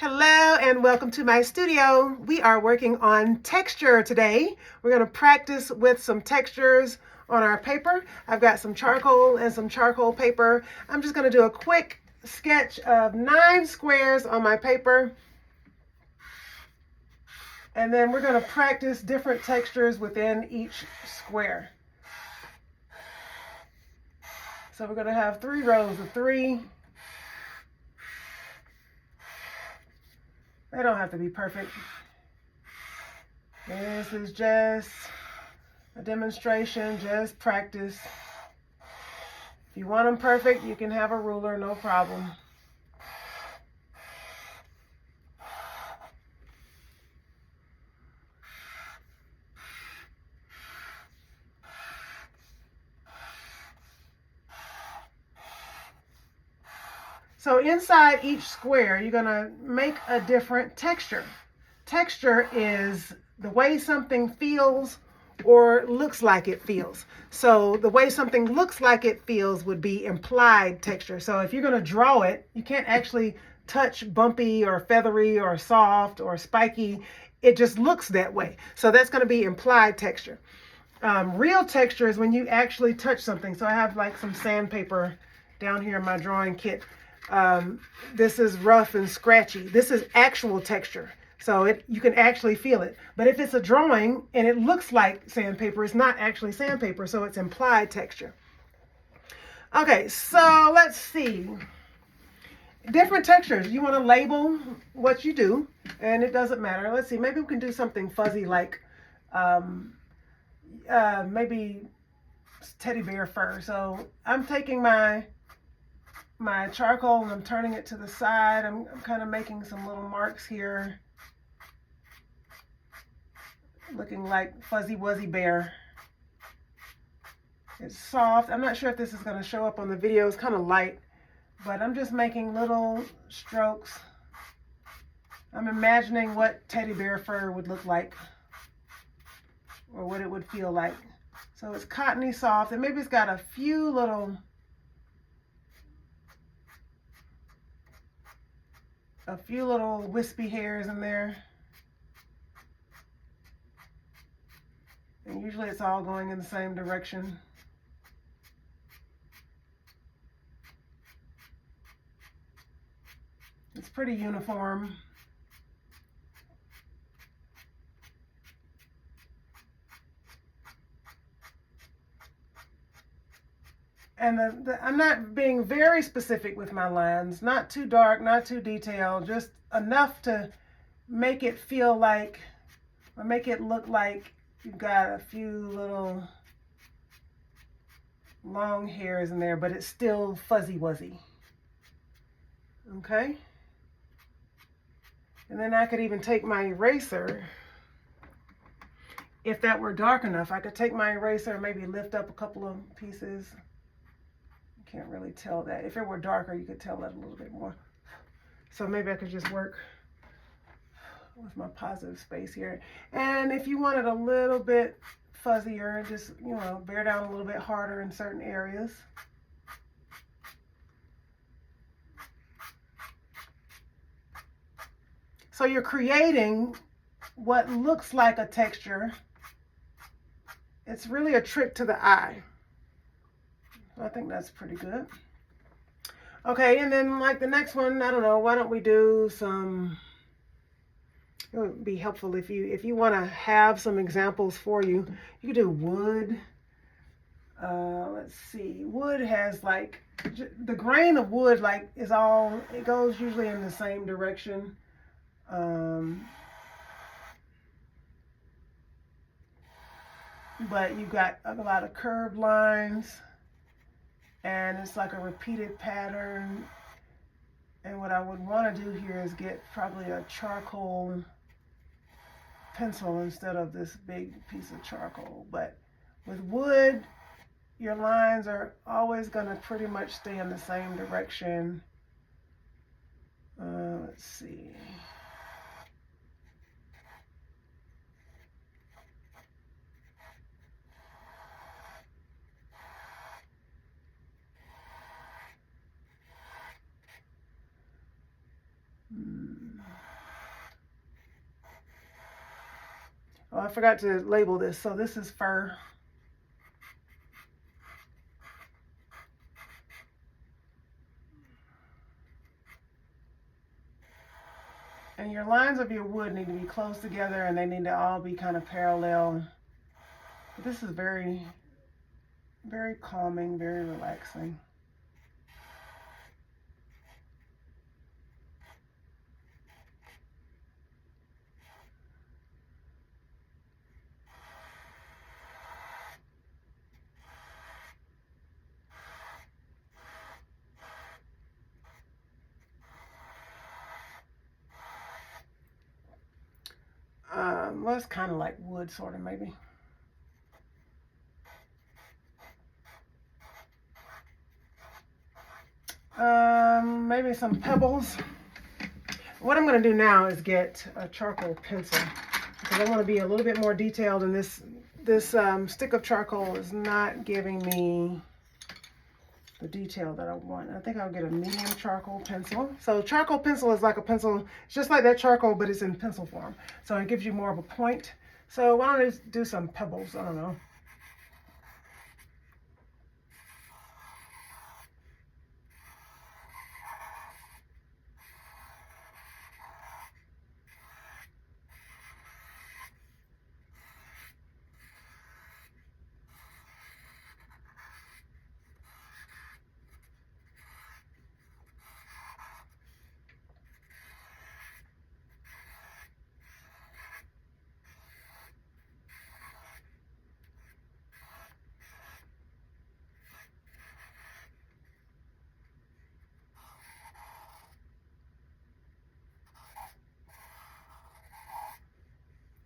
Hello and welcome to my studio. We are working on texture today. We're going to practice with some textures on our paper. I've got some charcoal and some charcoal paper. I'm just going to do a quick sketch of 9 squares on my paper. And then we're going to practice different textures within each square. So we're going to have 3 rows of 3. They don't have to be perfect. This is just a demonstration, just practice. If you want them perfect, you can have a ruler, no problem. So inside each square, you're going to make a different texture. Texture is the way something feels or looks like it feels. So the way something looks like it feels would be implied texture. So if you're going to draw it, you can't actually touch bumpy or feathery or soft or spiky. It just looks that way. So that's going to be implied texture. Real texture is when you actually touch something. So I have like some sandpaper down here in my drawing kit. This is rough and scratchy. This is actual texture. So you can actually feel it. But if it's a drawing and it looks like sandpaper, it's not actually sandpaper, so it's implied texture. Okay, so let's see. Different textures. You want to label what you do, and it doesn't matter. Let's see, maybe we can do something fuzzy like maybe teddy bear fur. So I'm taking my charcoal and I'm turning it to the side. I'm kind of making some little marks here, looking like Fuzzy Wuzzy Bear. It's soft. I'm not sure if this is going to show up on the video. It's kind of light, but I'm just making little strokes. I'm imagining what teddy bear fur would look like or what it would feel like. So it's cottony soft, and maybe it's got a few little wispy hairs in there. And usually it's all going in the same direction. It's pretty uniform. And I'm not being very specific with my lines, not too dark, not too detailed, just enough to make it feel like, or make it look like you've got a few little long hairs in there, but it's still fuzzy wuzzy. Okay? And then I could even take my eraser. If that were dark enough, I could take my eraser and maybe lift up a couple of pieces. Can't really tell that. If it were darker, you could tell that a little bit more. So maybe I could just work with my positive space here. And if you want it a little bit fuzzier, just, bear down a little bit harder in certain areas. So you're creating what looks like a texture. It's really a trick to the eye. I think that's pretty good. Okay, and then like the next one, I don't know, why don't we do some, it would be helpful if you want to have some examples for you. You could do wood. Let's see, wood has like, the grain of wood like is all, it goes usually in the same direction. But you've got a lot of curved lines. And it's like a repeated pattern. And what I would want to do here is get probably a charcoal pencil instead of this big piece of charcoal. But with wood, your lines are always going to pretty much stay in the same direction. Let's see. I forgot to label this. So this is fur. And your lines of your wood need to be close together, and they need to all be kind of parallel. But this is very, very calming, very relaxing. Well, it's kind of like wood, sort of, maybe. Maybe some pebbles. What I'm going to do now is get a charcoal pencil because I want to be a little bit more detailed, and this stick of charcoal is not giving me the detail that I want. I think I'll get a medium charcoal pencil. So charcoal pencil is like a pencil, it's just like that charcoal, but it's in pencil form. So it gives you more of a point. So why don't I just do some pebbles? I don't know.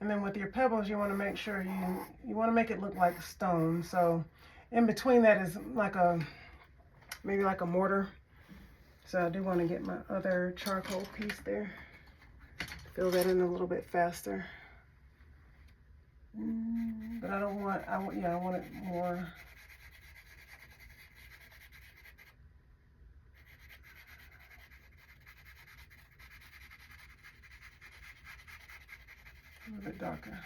And then with your pebbles, you want to make sure you want to make it look like stone. So in between that is like maybe like a mortar. So I do want to get my other charcoal piece there. Fill that in a little bit faster. But I want it more. A little bit darker.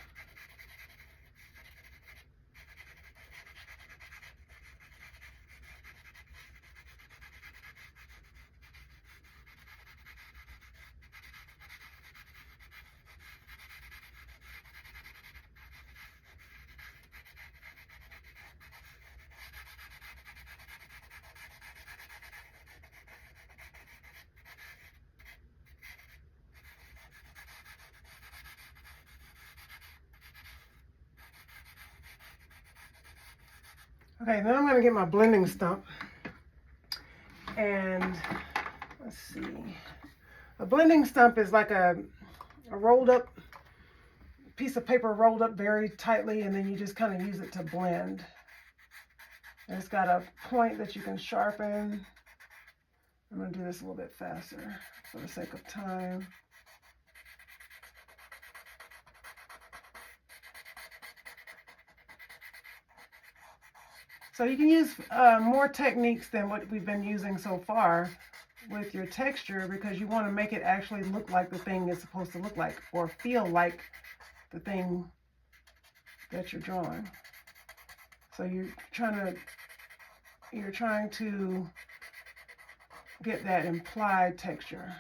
Okay, then I'm going to get my blending stump, and let's see. A blending stump is like a rolled up piece of paper rolled up very tightly, and then you just kind of use it to blend. And it's got a point that you can sharpen. I'm going to do this a little bit faster for the sake of time. So you can use more techniques than what we've been using so far with your texture, because you want to make it actually look like the thing is supposed to look like, or feel like the thing that you're drawing. So you're trying to get that implied texture.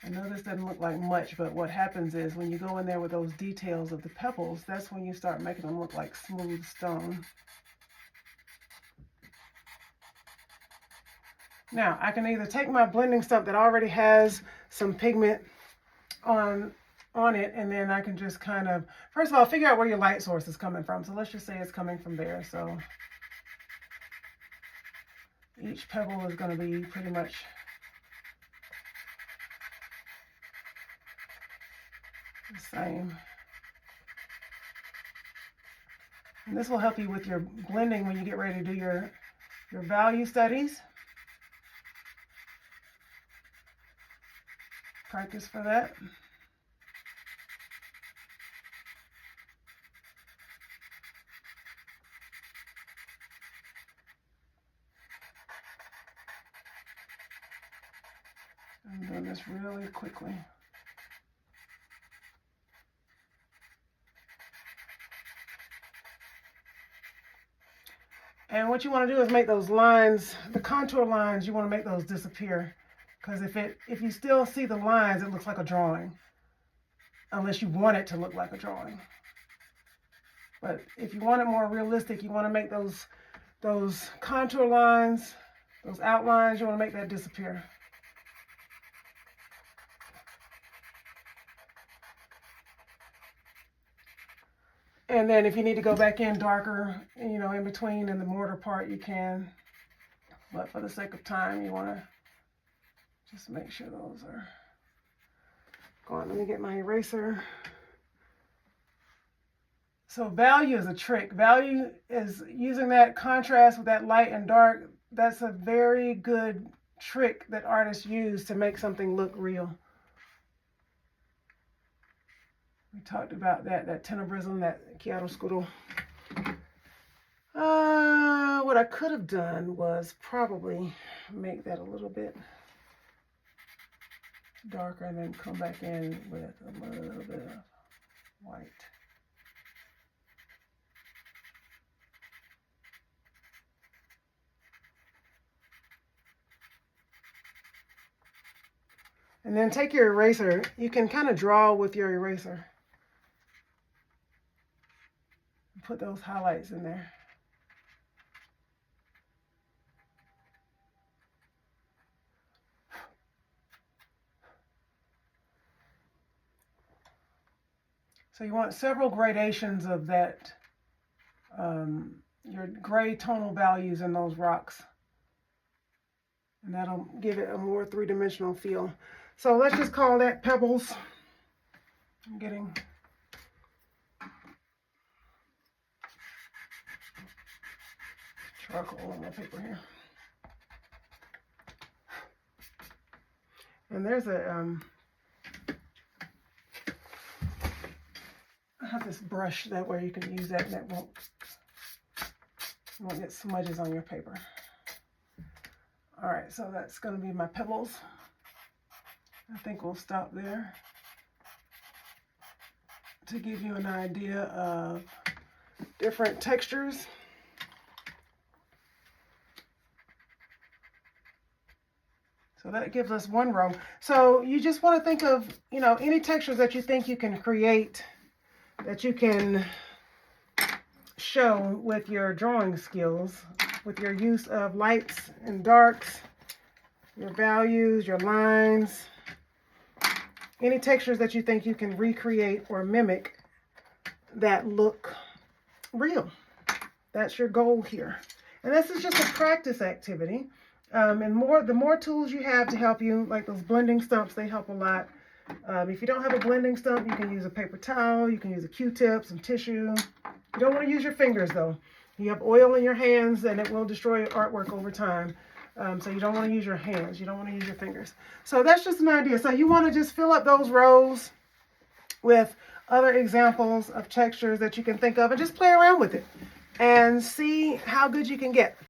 I know this doesn't look like much, but what happens is when you go in there with those details of the pebbles, that's when you start making them look like smooth stone. Now, I can either take my blending stuff that already has some pigment on it, and then I can just kind of, first of all, figure out where your light source is coming from. So let's just say it's coming from there. So each pebble is going to be pretty much the same. And this will help you with your blending when you get ready to do your value studies. Practice for that. I'm doing this really quickly. And what you want to do is make those lines, the contour lines, you want to make those disappear. Because if you still see the lines, it looks like a drawing. Unless you want it to look like a drawing. But if you want it more realistic, you want to make those contour lines, those outlines, you want to make that disappear. And then if you need to go back in darker, you know, in between in the mortar part, you can. But for the sake of time, you want to just make sure those are going. Let me get my eraser. So value is a trick. Value is using that contrast with that light and dark. That's a very good trick that artists use to make something look real. We talked about that tenebrism, that chiaroscuro. What I could have done was probably make that a little bit darker and then come back in with a little bit of white. And then take your eraser. You can kind of draw with your eraser. Put those highlights in there. So you want several gradations of that, your gray tonal values in those rocks. And that'll give it a more three-dimensional feel. So let's just call that pebbles. I'm getting charcoal on my paper here. And there's a, I have this brush that way you can use that and that won't get smudges on your paper. All right, so that's going to be my pebbles. I think we'll stop there to give you an idea of different textures. So that gives us one row. So you just want to think of, you know, any textures that you think you can create, that you can show with your drawing skills, with your use of lights and darks, your values, your lines, any textures that you think you can recreate or mimic that look real. That's your goal here. And this is just a practice activity. And the more tools you have to help you, like those blending stumps, they help a lot. If you don't have a blending stump, you can use a paper towel, you can use a Q-tip, some tissue. You don't want to use your fingers though. You have oil in your hands and it will destroy your artwork over time. So you don't want to use your hands. You don't want to use your fingers. So that's just an idea. So you want to just fill up those rows with other examples of textures that you can think of and just play around with it and see how good you can get.